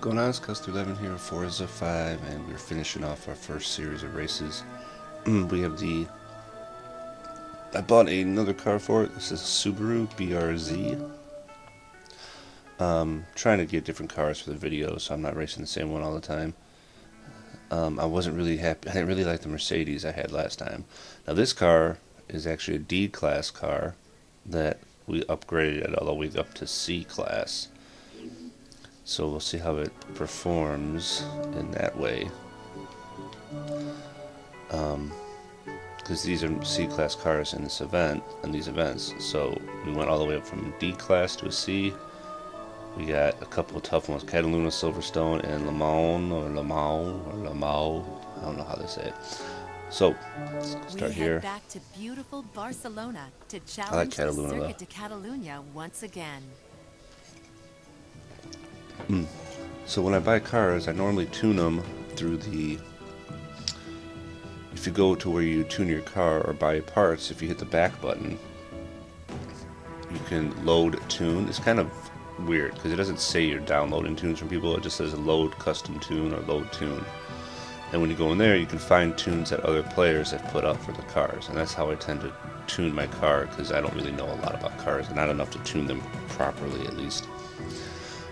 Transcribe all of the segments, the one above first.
going on? It's Custer11 here, Forza 5, and we're finishing off our first series of races. We have I bought another car for it. This is a Subaru BRZ. Trying to get different cars for the video, so I'm not racing the same one all the time. I wasn't really happy. I didn't really like the Mercedes I had last time. Now this car is actually a D-class car that we upgraded it all the way up to C-class. So we'll see how it performs in that way. Because these are C-class cars in this event, in these events. So we went all the way up from D-class to a C. We got a couple of tough ones: Cataluna, Silverstone, and Le Mans, or Le Mans, or Le Mans. I don't know how they say it. So let's start here. Back to beautiful Barcelona to challenge I like Cataluna, the circuit to Catalunya once again. So when I buy cars, I normally tune them through if you go to where you tune your car or buy parts, if you hit the back button, you can load tune. It's kind of weird because it doesn't say you're downloading tunes from people. It just says load custom tune or load tune. And when you go in there, you can find tunes that other players have put up for the cars. And that's how I tend to tune my car, because I don't really know a lot about cars, not enough to tune them properly at least.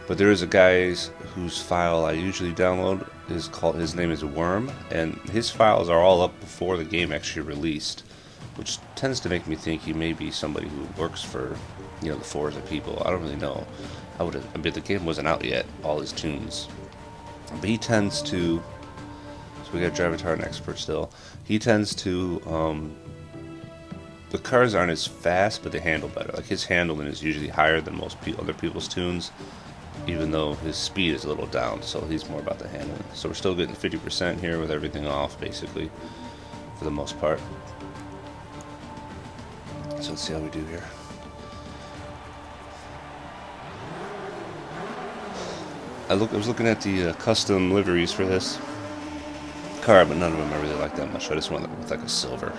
But there is a guy whose file I usually download. His name is Worm, and his files are all up before the game actually released, which tends to make me think he may be somebody who works for, the Forza people. I don't really know. I bet the game wasn't out yet, all his tunes. But he tends to, so we got Drivatar and Expert still. He tends to, the cars aren't as fast, but they handle better. Like his handling is usually higher than most other people's tunes, even though his speed is a little down, so he's more about the handling. So we're still getting 50% here with everything off, basically, for the most part. So let's see how we do here. I was looking at the custom liveries for this car, but none of them I really like that much. I just went with like a silver,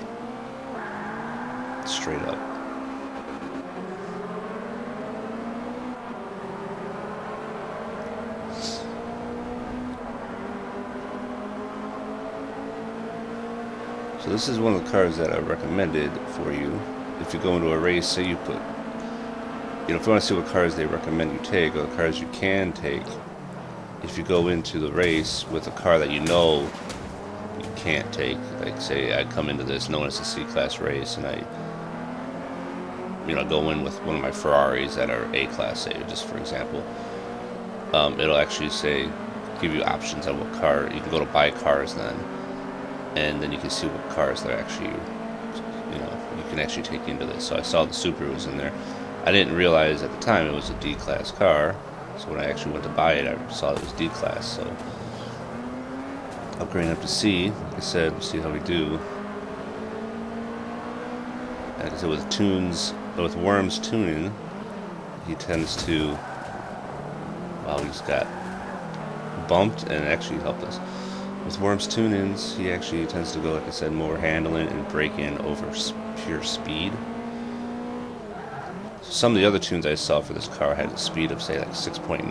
straight up. So this is one of the cars that I recommended for you. If you go into a race, say you put, if you want to see what cars they recommend you take, or the cars you can take, if you go into the race with a car that you can't take, like say I come into this knowing it's a C-class race, and I go in with one of my Ferraris that are A-class, say, just for example, it'll actually give you options on what car. You can go to buy cars then, and then you can see what cars they're actually, you can actually take into this. So I saw the Subaru was in there. I didn't realize at the time it was a D-class car, so when I actually went to buy it, I saw it was D-class. So upgrading up to C, like I said, we'll see how we do. Like I said, with Worm's tuning, he tends to, he just got bumped and actually helped us. With Worm's tune-ins, he actually tends to go, like I said, more handling and braking over pure speed. Some of the other tunes I saw for this car had a speed of, say, like 6.9,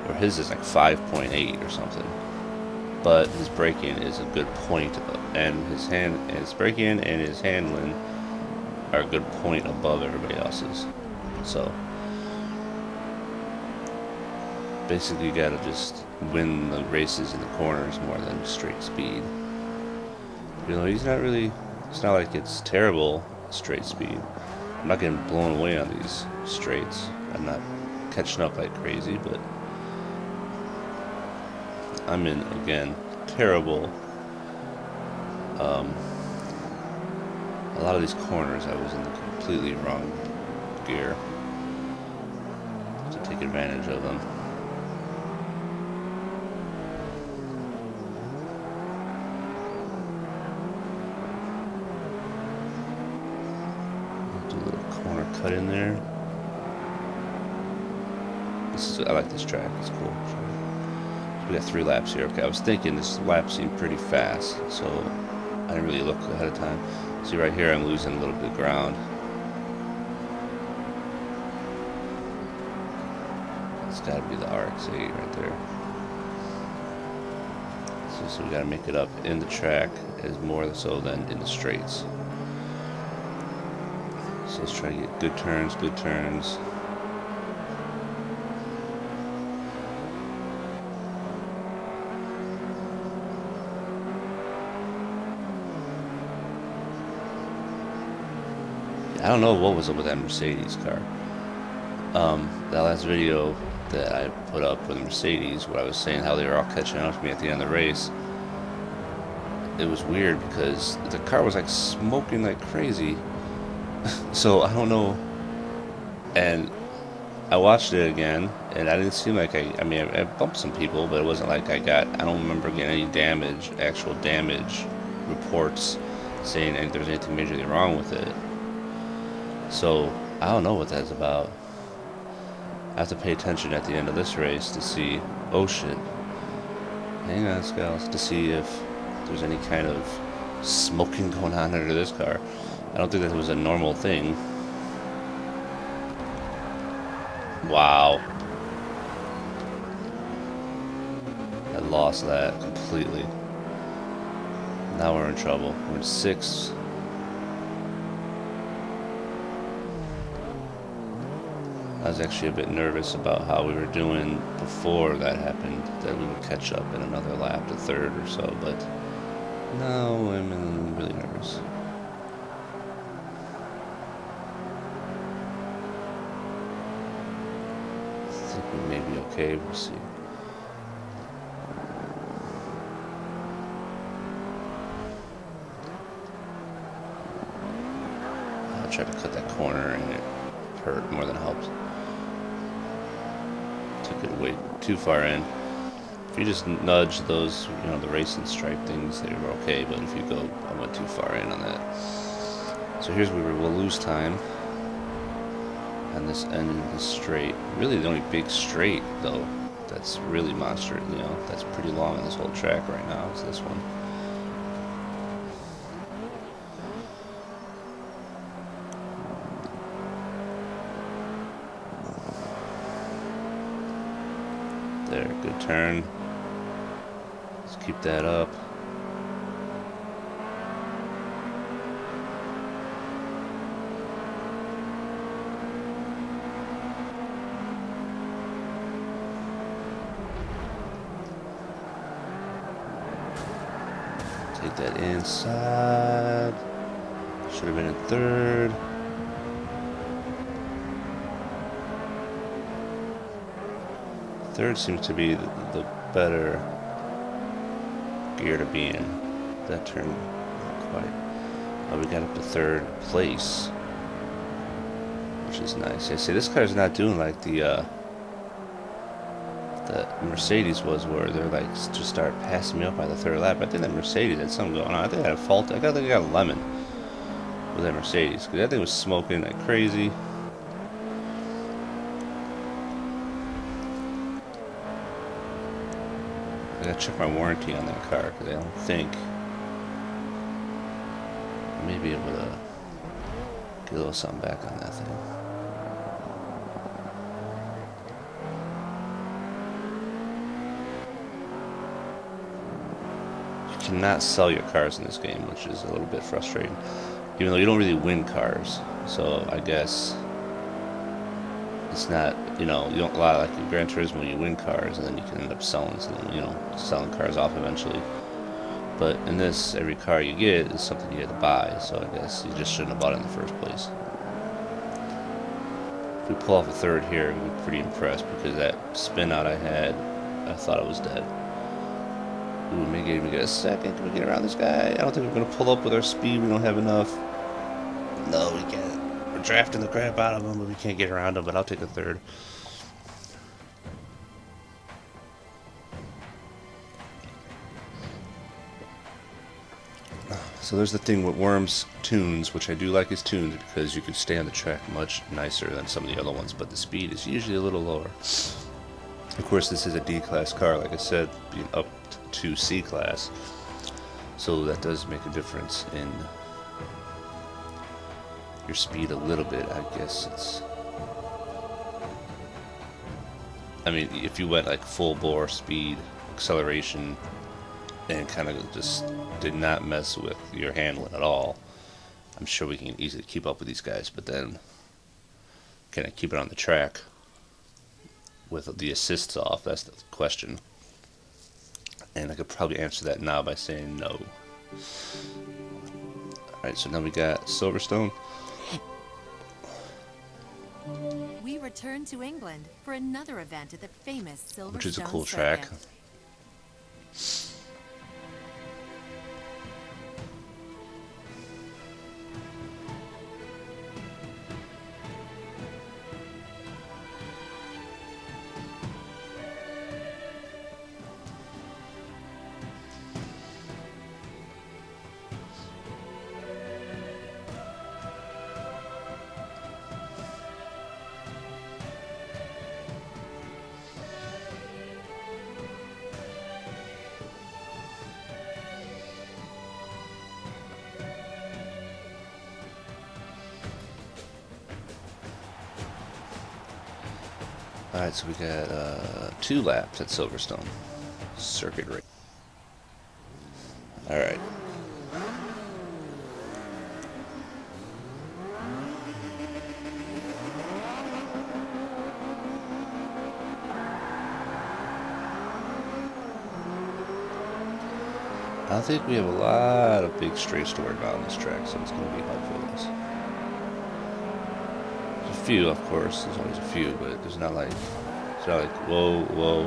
or his is like 5.8 or something. But his braking is a good point, and his braking and his handling are a good point above everybody else's. So basically, you gotta just win the races in the corners more than straight speed. He's not really. It's not like it's terrible straight speed. I'm not getting blown away on these straights. I'm not catching up like crazy, but I'm in, again, terrible. A lot of these corners I was in the completely wrong gear to take advantage of them. Cut in there. I like this track. It's cool. So we got 3 laps here. Okay, I was thinking this lap seemed pretty fast, so I didn't really look ahead of time. See right here, I'm losing a little bit of ground. It's got to be the RX-8 right there. So we got to make it up in the track as more so than in the straights. So let's try to get good turns, good turns. I don't know what was up with that Mercedes car. That last video that I put up with Mercedes, where I was saying how they were all catching up to me at the end of the race, it was weird because the car was like smoking like crazy. So I don't know. And I watched it again, and I didn't seem like I mean, I bumped some people, but it wasn't like I don't remember getting any damage, actual damage reports saying there's anything majorly wrong with it. So I don't know what that's about. I have to pay attention at the end of this race to see, oh shit, hang on scales, to see if there's any kind of smoking going on under this car. I don't think that was a normal thing. Wow. I lost that completely. Now we're in trouble. We're in 6th. I was actually a bit nervous about how we were doing before that happened, that we would catch up in another lap to 3rd or so, but no, I'm really nervous. I think we may be okay, we'll see. I tried to cut that corner and it hurt more than it helped. Took it way too far in. If you just nudge those, you know, the racing stripe things, they were okay, but if you go, I went too far in on that. So here's where we'll lose time on this end of the straight. Really the only big straight, though, that's really monster, you know, that's pretty long on this whole track right now, is this one. There, good turn. Let's keep that up. Take that inside. Should have been in 3rd. Third seems to be the better gear to be in. That turn, not quite. Oh, we got up to 3rd place, which is nice. I see this car's not doing like the Mercedes was, where they're like just start passing me up by the 3rd lap. I think that Mercedes had something going on. I think I had a fault. I think I got a lemon with that Mercedes, because that thing was smoking like crazy. I gotta check my warranty on that car, because I don't think I may be able to get a little something back on that thing. You cannot sell your cars in this game, which is a little bit frustrating, even though you don't really win cars. So I guess it's not, you know, you don't, a lot like in Gran Turismo, you win cars and then you can end up selling some, you know, selling cars off eventually. But in this, every car you get is something you had to buy, so I guess you just shouldn't have bought it in the first place. If we pull off a 3rd here, we'll be pretty impressed, because that spin out I had, I thought I was dead. Ooh, maybe even get a 2nd. Can we get around this guy? I don't think we're going to pull up with our speed. We don't have enough. No, we can't. We're drafting the crap out of him, but we can't get around him, but I'll take a 3rd. So there's the thing with Worm's tunes, which I do like his tunes, because you can stay on the track much nicer than some of the other ones, but the speed is usually a little lower. Of course, this is a D-class car, like I said, being up to C-class, so that does make a difference in your speed a little bit. I guess it's I mean, if you went like full bore speed, acceleration, and kind of just did not mess with your handling at all, I'm sure we can easily keep up with these guys. But then, can I keep it on the track with the assists off? That's the question. And I could probably answer that now by saying no. Alright, so now we got Silverstone. We return to England for another event at the famous Silverstone Which is a cool circuit. track. Alright, so we got 2 laps at Silverstone circuit race. Alright. I think we have a lot of big straights to work on this track, so it's going to be helpful with us. There's a few, of course. There's always a few, but there's not like whoa,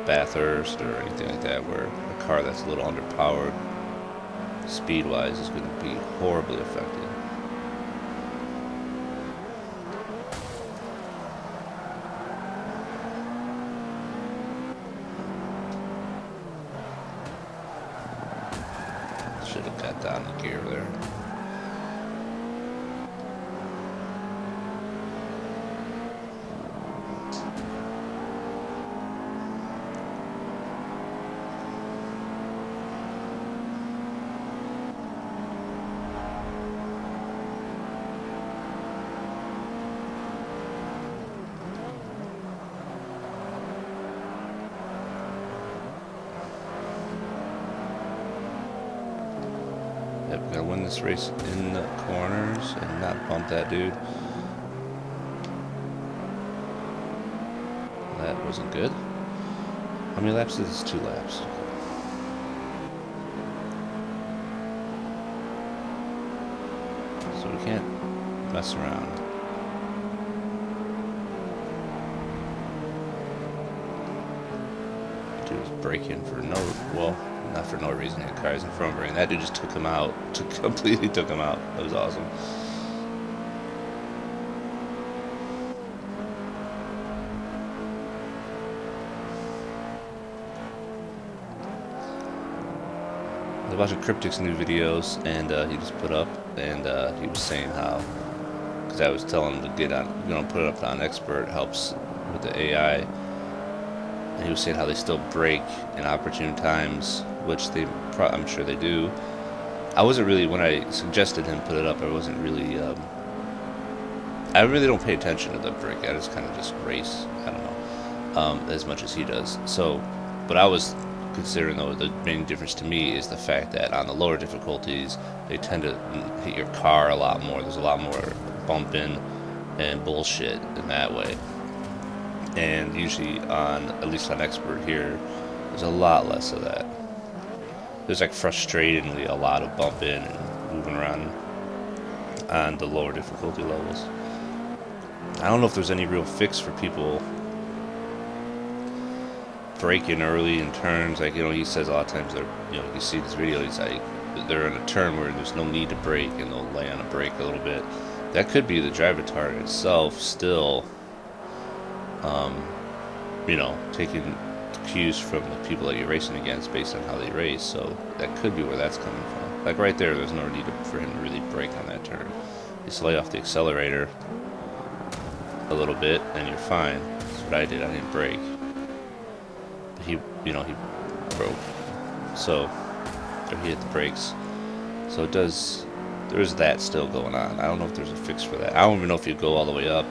Bathurst or anything like that, where a car that's a little underpowered, speed-wise, is going to be horribly affected. Should have got down the gear there. Yep, we gotta win this race in the corners and not bump that dude. That wasn't good. How many laps is this? 2 laps. So we can't mess around. Dude's braking for not for no reason. The car's in front of him. That dude just took him out. Completely took him out. That was awesome. I was watching Cryptic's new videos, and he just put up, and he was saying how, because I was telling him to get on, put it up on expert, helps with the AI, and he was saying how they still brake in opportune times, which I'm sure they do. I wasn't really, when I suggested him put it up, I wasn't really, I really don't pay attention to the brake. I just kind of just race, I don't know, as much as he does. So, but I was considering, though, the main difference to me is the fact that on the lower difficulties, they tend to hit your car a lot more. There's a lot more bumping and bullshit in that way. And usually at least on expert here, there's a lot less of that. There's like frustratingly a lot of bumping and moving around on the lower difficulty levels. I don't know if there's any real fix for people braking early in turns. Like, he says a lot of times you see this video, he's like, they're in a turn where there's no need to brake and they'll lay on a brake a little bit. That could be the driver target itself still, taking cues from the people that you're racing against based on how they race. So that could be where that's coming from. Like right there's no need for him to really brake on that turn. Just lay off the accelerator a little bit and you're fine. That's what I did. I didn't brake. But he broke. So, or he hit the brakes. So there's that still going on. I don't know if there's a fix for that. I don't even know if you go all the way up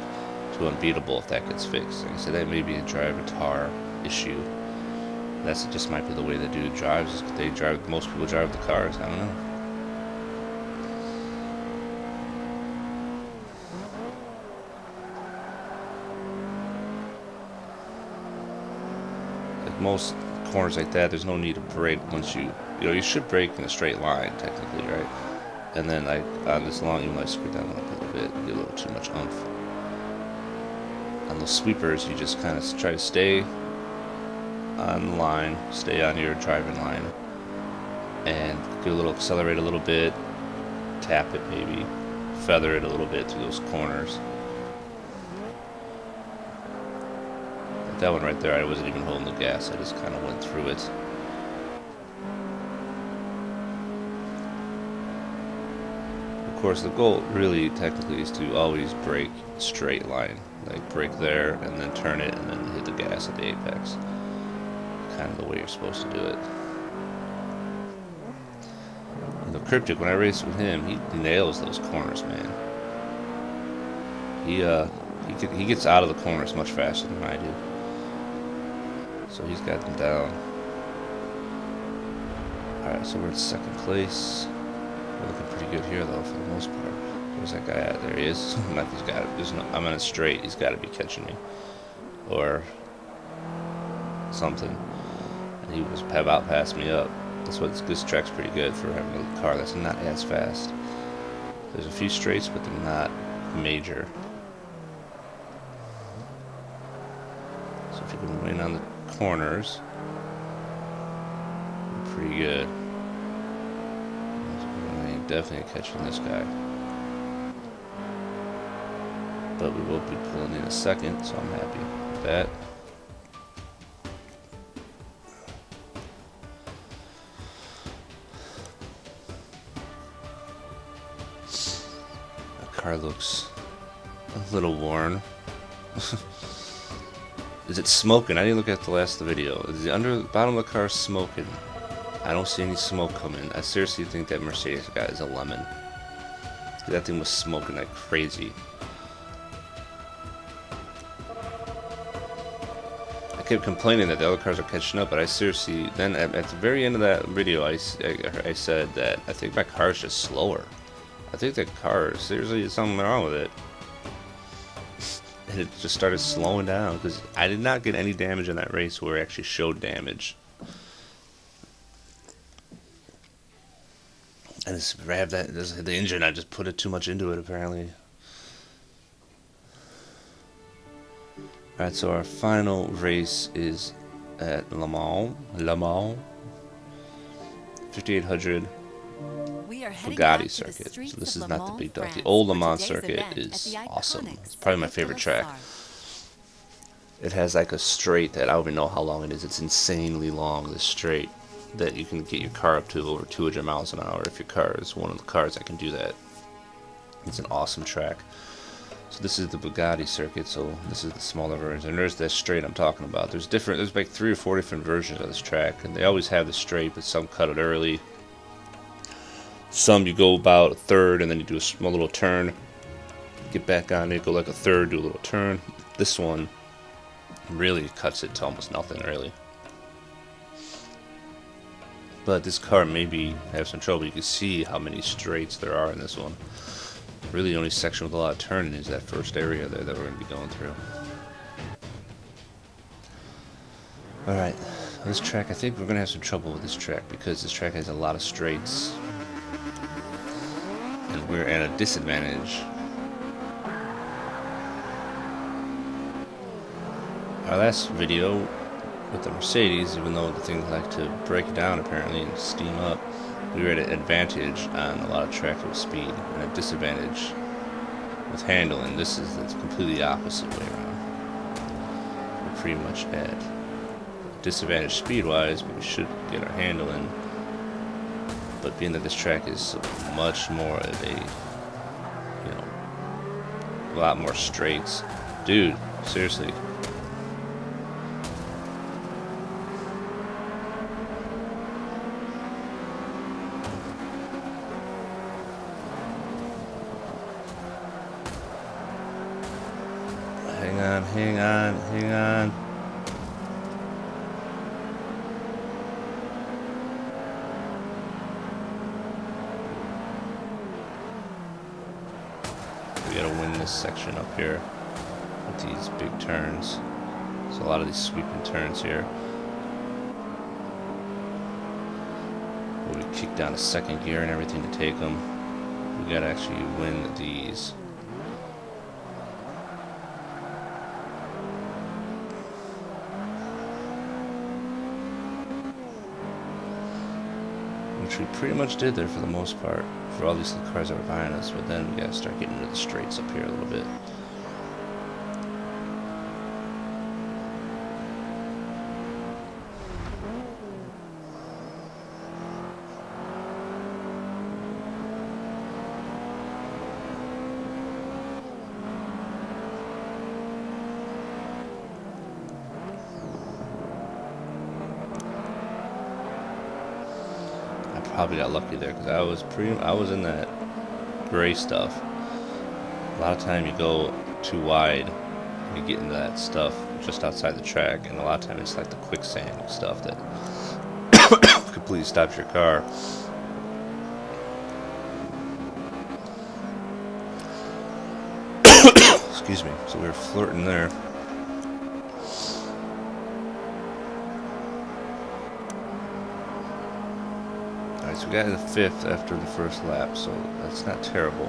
to unbeatable if that gets fixed. Like I said, that may be a driver tar issue. That's just might be the way the dude drives. They drive. Most people drive the cars. I don't know. Like most corners like that, there's no need to brake once you should brake in a straight line technically, right? And then like on this long, you might screw down a little bit, get a little too much oomph. On those sweepers, you just kind of try to stay on the line, stay on your driving line, and get a little, accelerate a little bit, tap it maybe, feather it a little bit through those corners. Like that one right there, I wasn't even holding the gas, I just kind of went through it. Of course, the goal really technically is to always brake straight line, like brake there and then turn it and then hit the gas at the apex. Kind of the way you're supposed to do it. And the Cryptic, when I race with him, he nails those corners, man. He gets out of the corners much faster than I do. So he's got them down. Alright, so we're in second place. We're looking pretty good here though, for the most part. Where's that guy at? There he is. He's got it. I'm on a straight. He's got to be catching me, or something. And he was about past me up. That's what this track's pretty good for having a car that's not as fast. There's a few straights, but they're not major. So if you can win on the corners, you're pretty good. Definitely catching this guy. But we will be pulling in a second, so I'm happy with that. The car looks a little worn. Is it smoking? I didn't look at the last of the video. Is the bottom of the car smoking? I don't see any smoke coming. I seriously think that Mercedes guy is a lemon. That thing was smoking like crazy. I kept complaining that the other cars are catching up, but I seriously, then at the very end of that video, I said that I think my car is just slower. I think the car, seriously, there's something wrong with it. And it just started slowing down, because I did not get any damage in that race where it actually showed damage. I just grabbed the engine, I just put it too much into it, apparently. Alright, so our final race is at Le Mans. 5800 Bugatti circuit. So this is not the big duck. The old Le Mans circuit is awesome. It's probably my favorite track. It has like a straight that I don't even know how long it is. It's insanely long, this straight, that you can get your car up to over 200 miles an hour if your car is one of the cars that can do that. It's an awesome track. So this is the Bugatti circuit, so this is the smaller version. And there's that straight I'm talking about. There's like 3 or 4 different versions of this track, and they always have the straight, but some cut it early. Some you go about a third and then you do a small little turn, get back on it, go like a third, do a little turn. This one really cuts it to almost nothing really. But this car maybe have some trouble. You can see how many straights there are in this one. Really the only section with a lot of turning is that first area there that we're going to be going through. Alright, this track, I think we're going to have some trouble with this track because this track has a lot of straights. And we're at a disadvantage. Our last video with the Mercedes, even though the things like to break down apparently and steam up, we were at an advantage on a lot of track with speed and a disadvantage with handling. This is the completely opposite way around. We're pretty much at disadvantage speed-wise, but we should get our handling. But being that this track is so much more of a, a lot more straights. Dude, seriously. hang on, hang on. We gotta win this section up here with these big turns. There's a lot of these sweeping turns here. We kick down a second gear and everything to take them. We gotta actually win these. Which we pretty much did there for the most part, for all these little cars that were behind us, but then we gotta start getting into the straights up here a little bit. Probably got lucky there because I was in that gray stuff. A lot of time you go too wide, you get into that stuff just outside the track, and a lot of time it's like the quicksand stuff that completely stops your car. Excuse me. So we were flirting there. So we got in the 5th after the first lap, so that's not terrible.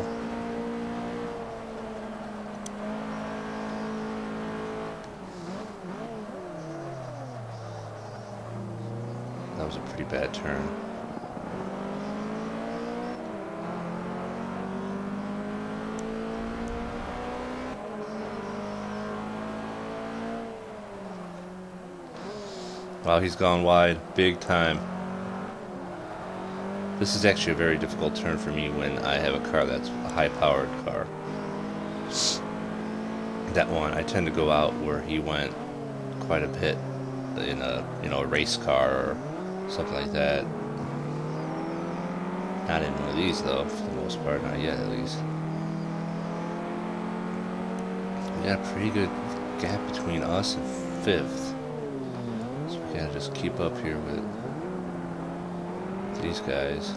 That was a pretty bad turn. Wow, he's gone wide, big time. This is actually a very difficult turn for me when I have a car that's a high-powered car. That one, I tend to go out where he went quite a bit in a race car or something like that. Not in one of these though, for the most part, not yet at least. We got a pretty good gap between us and 5th, so we gotta just keep up here with these guys.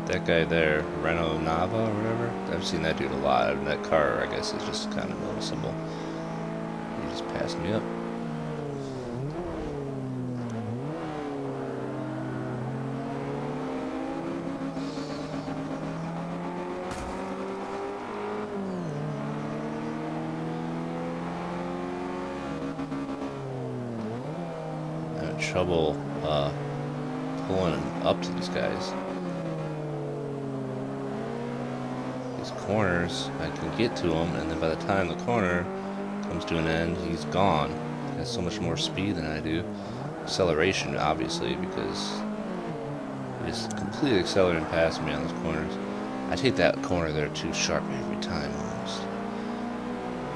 That guy there, Reno Nava or whatever, I've seen that dude a lot. And that car, I guess, is just kind of noticeable. He just passed me up. Trouble pulling up to these guys. These corners, I can get to him, and then by the time the corner comes to an end, he's gone. He has so much more speed than I do. Acceleration, obviously, because he's completely accelerating past me on those corners. I take that corner there too sharp every time, almost.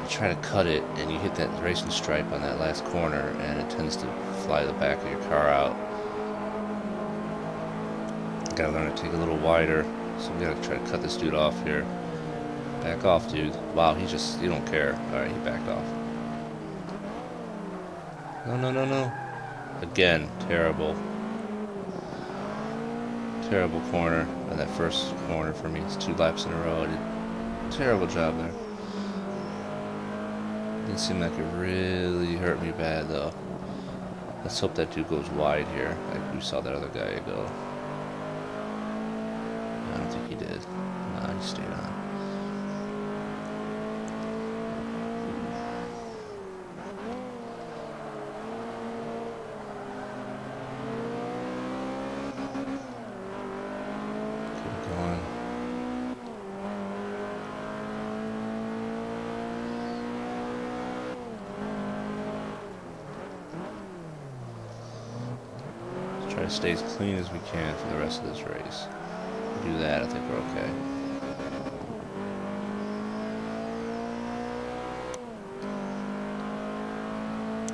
You try to cut it, and you hit that racing stripe on that last corner, and it tends to fly the back of your car out. Gotta learn to take a little wider, so we gotta try to cut this dude off here. Back off, dude. Wow, he don't care. Alright, he backed off. No, no, no, no. Again, terrible. Terrible corner. Or that first corner for me. It's 2 laps in a row. I did a terrible job there. Didn't seem like it really hurt me bad, though. Let's hope that dude goes wide here, like we saw that other guy go. I don't think he did. Nah, he stayed on. Keep going. Try to stay as clean as we can for the rest of this race. If we do that, I think we're okay.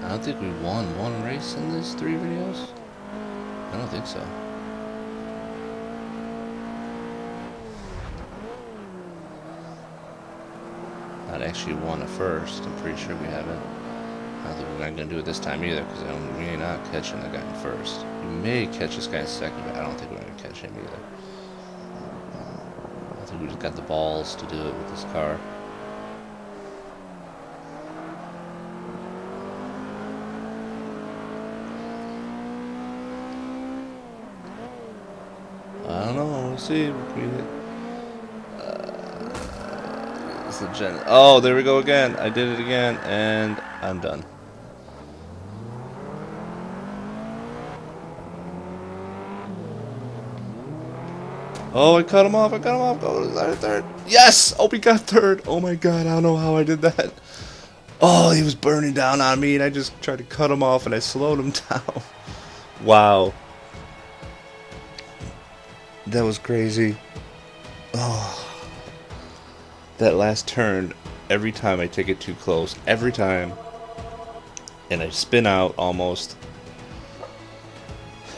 I don't think we won one race in these 3 videos. I don't think so. not actually won a first. I'm pretty sure we haven't. I don't think we're not going to do it this time either, because we may not catching the guy in first. We may catch this guy in second, but I don't think we're going to catch him either. I think we just got the balls to do it with this car. I don't know. We'll see. It's the gen. Oh, there we go again. I did it again, and I'm done. Oh, I cut him off. I cut him off. Go to third. Yes! Oh, we got third. Oh my god, I don't know how I did that. Oh, he was burning down on me, and I just tried to cut him off, and I slowed him down. Wow. That was crazy. Oh, that last turn, every time I take it too close, every time, and I spin out almost,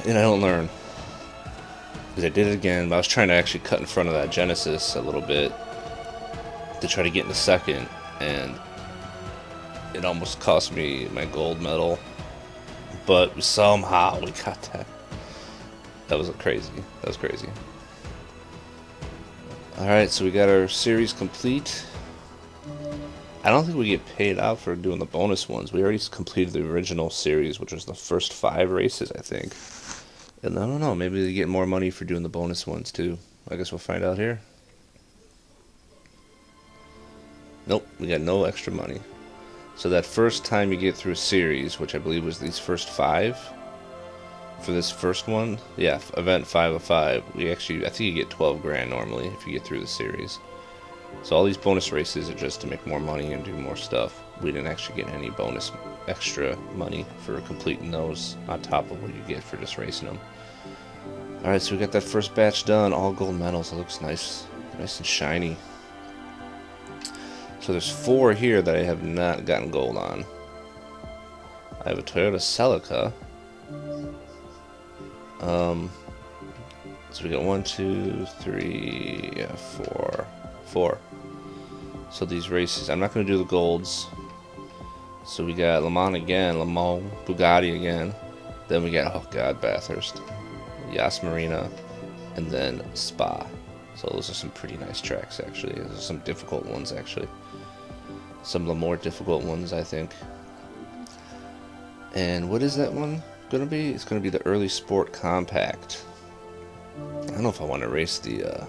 and I don't learn. Because I did it again, but I was trying to actually cut in front of that Genesis a little bit to try to get into second, and it almost cost me my gold medal, but somehow we got that. That was crazy. That was crazy. Alright, so we got our series complete. I don't think we get paid out for doing the bonus ones. We already completed the original series, which was the first 5 races, I think. And I don't know, maybe they get more money for doing the bonus ones too. I guess we'll find out here. Nope, we got no extra money. So that first time you get through a series, which I believe was these first 5, for this first one, yeah, event 5 of 5, we actually, I think you get 12 grand normally if you get through the series. So all these bonus races are just to make more money and do more stuff. We didn't actually get any bonus extra money for completing those on top of what you get for just racing them. Alright, so we got that first batch done, all gold medals. It looks nice, nice and shiny. So there's 4 here that I have not gotten gold on. I have a Toyota Celica. So we got 1, 2, 3, yeah, 4. So these races, I'm not going to do the golds. So we got Le Mans again, Le Mans, Bugatti again. Then we got, oh god, Bathurst, Yas Marina, and then Spa. So those are some pretty nice tracks, actually. Those are some difficult ones, actually. Some of the more difficult ones, I think. And what is that one going to be? It's going to be the Early Sport Compact. I don't know if I want to race the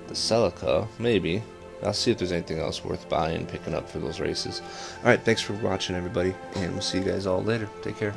Celica. Maybe. I'll see if there's anything else worth buying, picking up for those races. Alright, thanks for watching, everybody, and we'll see you guys all later. Take care.